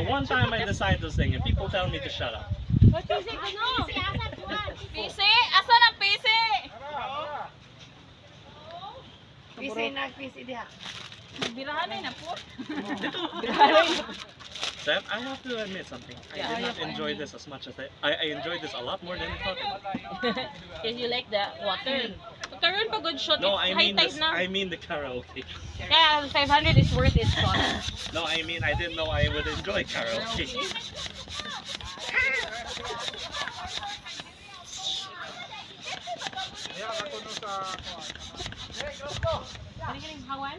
one time I decide to sing and people tell me to shut up. PC? Asan ang PC? PC diha. Birahan na po. Sam, I have to admit something. I did not enjoy this as much as I enjoyed this a lot more than I thought I would. Because you like the water. Karon pa good shot. No, It's I high mean tide this, na. I mean the karaoke. Kaya 500 is worth its cost. No, I mean I didn't know I would enjoy karaoke. Ano galing hawan?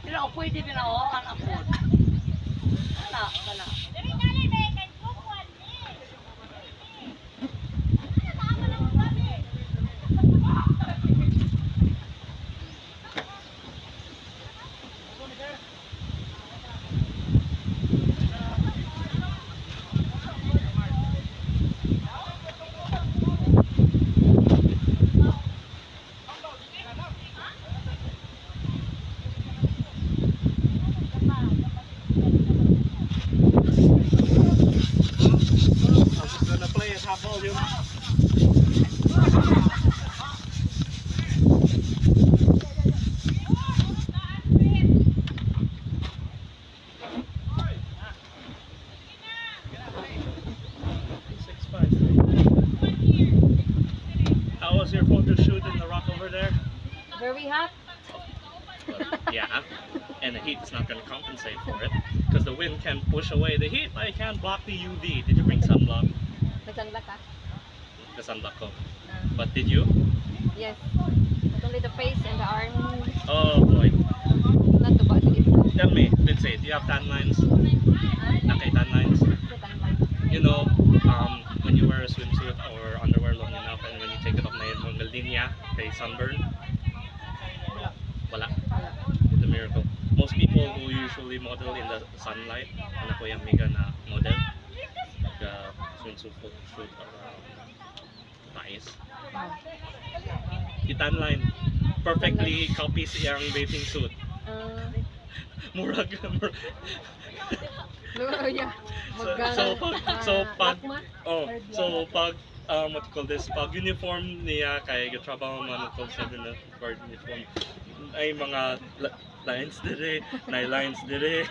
Pero ako pwede din ako ang apod. Kana. Half volume. How was your photo shoot in the rock over there? Very hot. Yeah, and the heat is not going to compensate for it because the wind can push away the heat, but it can't block the UV. Did you bring sunblock? Nagsanbak ka? The sunblock coat. But did you? Yes. Not only the face and the arm. Oh boy. Not the body. Tell me, Lindsay, do you have tan lines? Okay, tan lines. You know, when you wear a swimsuit or underwear long enough and when you take it off na yung mga linya, kay sunburn? Wala. It's a miracle. Most people who usually model in the sunlight, ano ko yung mega na model, swimsuit shoot around Thais. The tan line perfectly copies yung bathing suit. Murag. Yeah. Pag what you call this, pag uniform niya kay gatrabaho man ko sa guard uniform ay mga lines dire, lines dire.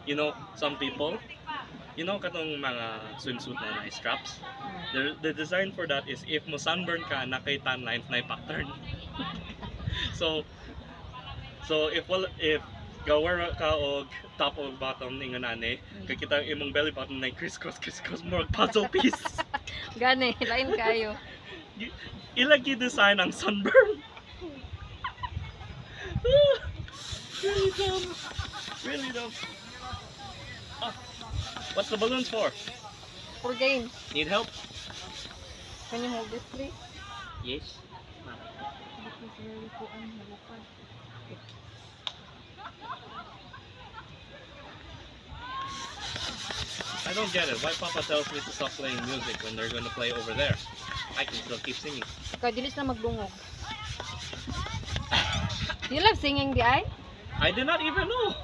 You know, some people, you know katong mga swimsuit na straps, the design for that is if mo sunburn ka na kay tan lines na pattern. So if gawer ka og top o bottom ningon ani, kay kita imong belly button na crisscross more puzzle piece. Gani, lain kayo. Ilagi design ang sunburn. Really dumb. Really dumb. What's the balloons for? For games. Need help? Can you hold this please? Yes. I don't get it. Why Papa tells me to stop playing music when they're gonna play over there? I can still keep singing. Ikaw, dilis na maglungog. You love singing, di ay? I did not even know.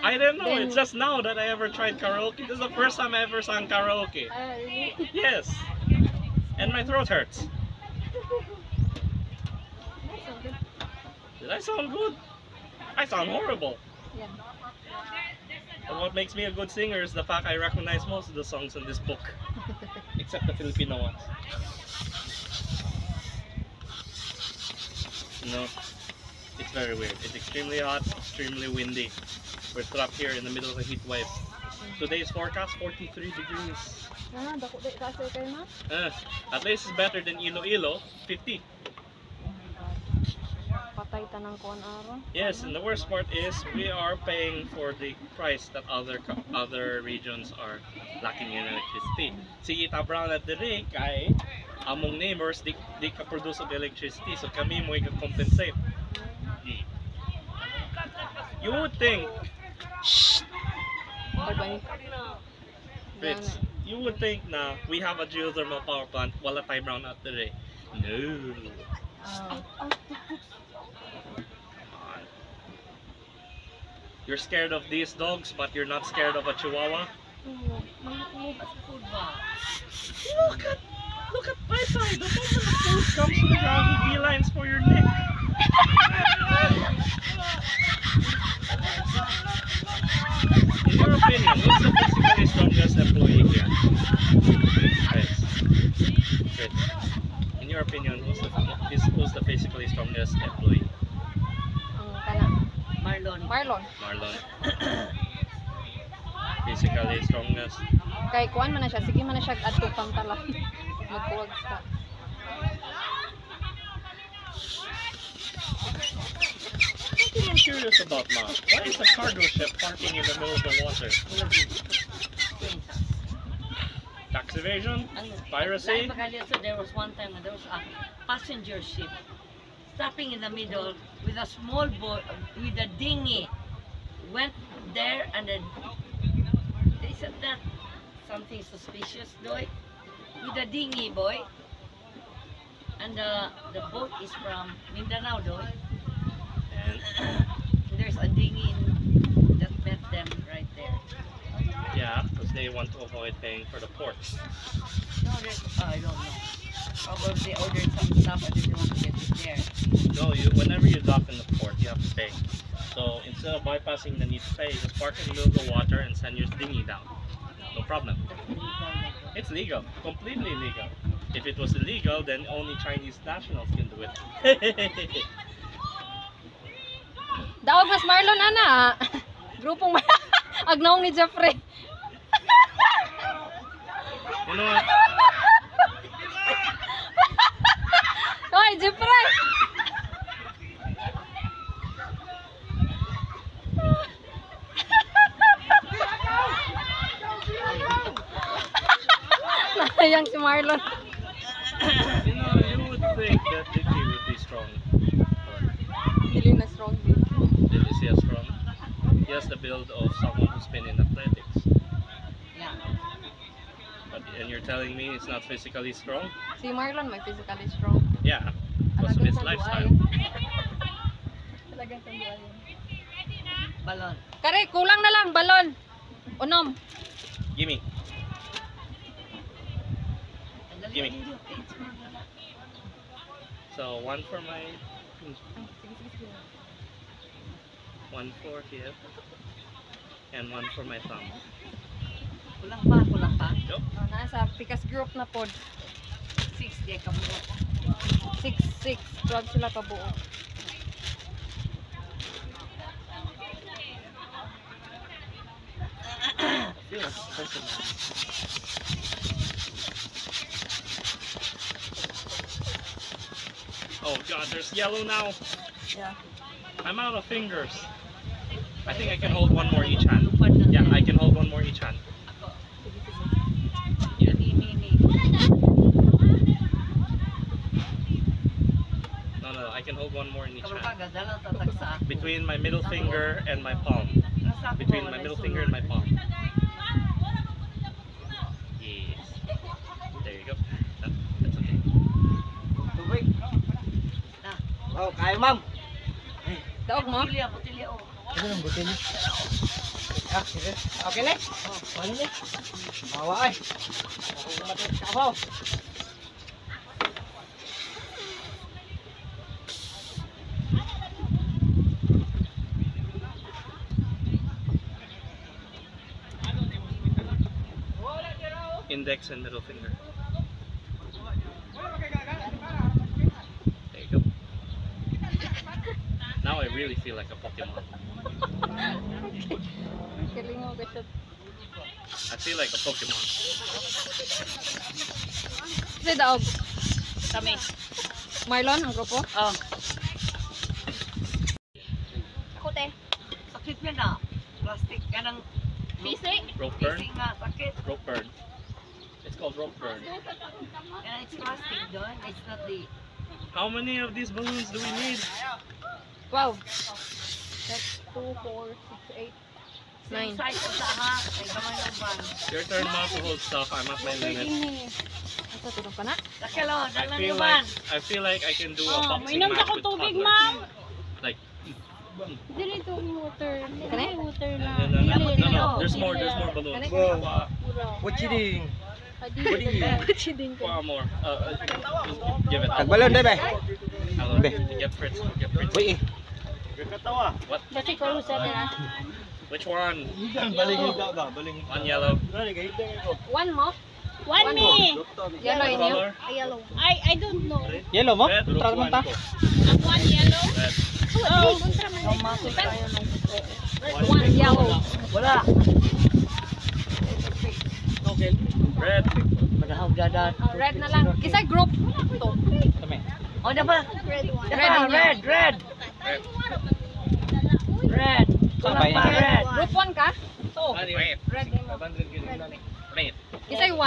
I didn't know. It's just now that I ever tried karaoke. This is the first time I ever sang karaoke. Really? Yes. And my throat hurts. Did I sound good? I sound horrible. Yeah. But what makes me a good singer is the fact I recognize most of the songs in this book. Except the Filipino ones. No, it's very weird. It's extremely hot, extremely windy. We're trapped here in the middle of a heat wave. Today's forecast 43 degrees. Dako di kasi kayo na? At least it's better than Iloilo, 50. Patay tanang kuan araw. Yes, and the worst part is we are paying for the price that other regions are lacking in electricity. Si Ita Brown at Derek ay among neighbors di ka produce of electricity, so kami mo i-compensate. You would think, shh, Bye-bye. Fritz, you would think na we have a geothermal power plant, wala tayo brown out today. No. Oh. Come on. You're scared of these dogs, but you're not scared of a chihuahua? May food ba? Look at my side. The moment the food comes to the ground, he beelines for your neck. In your opinion, who's the physically strongest employee here? Chris. In your opinion, who's the physically strongest employee? Kana. Marlon. Marlon. Marlon. Physically strongest. Kay kuan man na siya, sige man na siya adto pamtala. Magkuwag sa. Something I'm curious about now. Why is a cargo ship parking in the middle of the water? Tax evasion? Piracy? So there was one time there was a passenger ship stopping in the middle with a small boat with a dinghy. Went there and then they said that something suspicious, boy, with a dinghy, boy. And the boat is from Mindanao, boy. And There's a dinghy that met them right there. yeah, because they want to avoid paying for the port. No, I don't know. Probably they ordered some stuff and they didn't want to get it there. No, whenever you dock in the port, you have to pay. So instead of bypassing the need to pay, just park in the middle of the water and send your dinghy down. No problem. That's illegal, like, It's legal, completely legal. If it was illegal, then only Chinese nationals can do it. Daog mas Marlon ana. Grupong agnaong ni Jeffrey. You know what? Hoy, Jeffrey. Nahayang si Marlon. You know, you would think that Dicky would be strong. Dili na strong din. Did you see how strong? He has the build of someone who's been in athletics. yeah. And you're telling me it's not physically strong? Si Marlon may physically strong. Yeah, because of his lifestyle. Talagang sanduay. Balon. Kare, kulang na lang balon. Unom. Gimme. Gimme. So one for my, one for here, and one for my thumb. Kulang pa, kulang pa. Yup. Oh, nasa Picas group na pod. 6 day ka mo. 6-6. Drug sila kabuo. Feel like coconut. Oh god, there's yellow now. Yeah. I'm out of fingers. I think I can hold one more each hand. Yeah, I can hold one more each hand. Here. No, I can hold one more in each hand. Between my middle finger and my palm. Between my middle finger and my palm. Yes. There you go. That's okay. Tubig. Oh, kaya ma'am. Daog mo? Putilya, oh. Ano lang butin niya? Ah, sige. Okay na? Oh, ano na? Bawa ay. Ako kumatot sa kabaw. Index and middle finger. There you go. Now I really feel like a Pokemon. Kilingaw ka siya. I feel like a Pokemon. Kasi daog. Kami. Marlon, ang grupo? Oh. Ako te. Sakit yan na. Plastic ka ng Pisi? Rope burn? pisi nga. Sakit. Rope burn. It's called rope burn. And it's plastic doon. It's not the... How many of these balloons do we need? Wow. That's 2, 4, 6, 8. Nine. Size sa ha. Ay gamay ng van. Your turn now to hold stuff. I'm at my limit. Ito, tulog ka na. Sakalo, I dalang feel naman. like I can do a Oh, boxing mainom match ka with ko tubig, toddlers. ma'am. Like, Dili to water. Kani? Dili water no, na. no, no, no, Dili, no. no. There's more balloons. Kani? What you doing? More. Give it. Tagbalon, dai ba? Hello. Be. Get Fritz. Get Fritz. Uy, What? Kasi ko sa na. Which one? baling daw ba? Baling. One yellow. One mo? One me. Yellow What inyo? color? I don't know. Yellow mo? Red. Tra man ta. One yellow. Red. Oh. One yellow. Wala. Red. Madahog dadat. Red na lang. Isa group. Ito. Tama. O, dapat. Red Dapat, inyo. red. Red. Red. Kulang pa, red. Group 1 ka? Ito. Anyway. Red din mo. Red. Isa 1.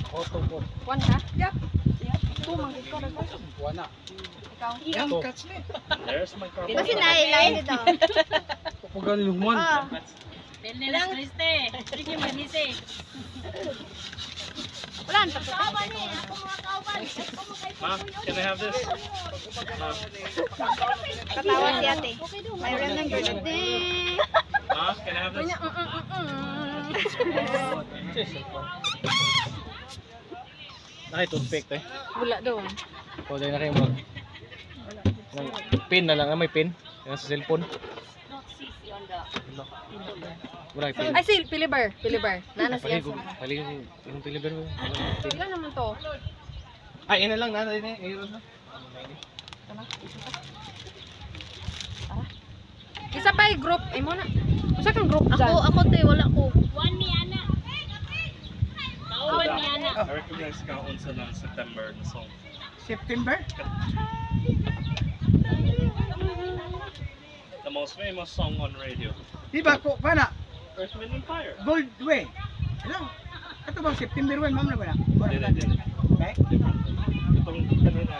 Auto ko. 1 ka? Yep. Two, manggit ko. Wala. Ikaw. Yan catch ni. There's my car. Kasi nailain ito. Pugan lumon. Dili lang Kriste. Sige manisi. Wala, ang tapos. Ma, can I have this? Ma, Katawa si ate. I remember the day. Ma, can I have this? Ay, toothpick to eh. Wala doon. O, dahil na kayo mag... Pin na lang, may pin. Yan sa cellphone. Wala yung pin. Ay, si Pilibar. Pilibar. Nana siya. Paligid yung piliber mo. Ilan naman to? Ay, ina lang, nana din eh. Ayun na. Isa pa yung group. Ay mo na. Isa kang group dyan. Ako te wala ko. One me ana. One me ana. I recognize ka unsa ng September na song. September? The most famous song on radio. Di ba ko, pana? Earth, Wind and Fire. Gold Way. Ano? Ito bang September 1, ma'am na ba na? Dili. Okay? Itong kanina.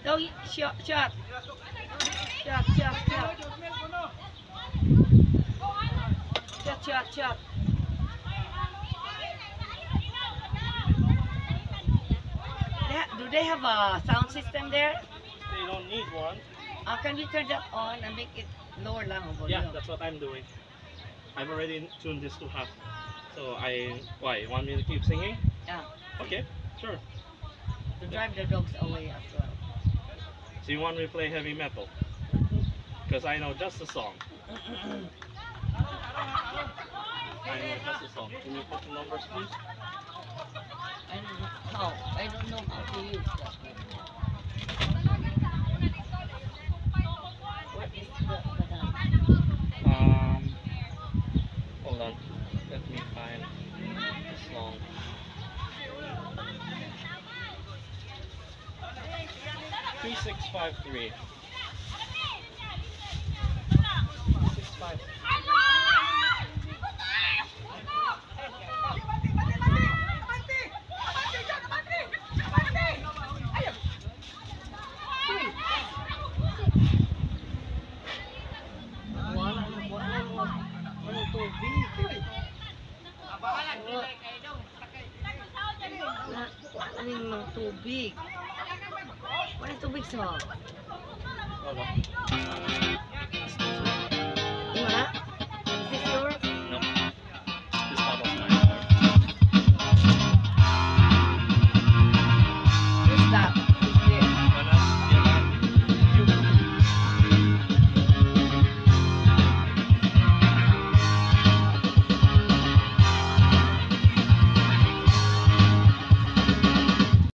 Go, shot. Shot. Do they have a sound system there? They don't need one. Can you turn that on and make it lower lang ang Yeah, volume? that's what I'm doing. I've already tuned this to half. So why? You want me to keep singing? Yeah. Okay, sure. To drive the dogs away as well. So you want me to play heavy metal? Because I know just the song. I know just the song. Can you put the numbers, please? I don't know how. I don't know how to use that. What is the Hold on. Let me find the song. Three, 653. 653. Ano yung tubig? What is tubig sa? Hold on.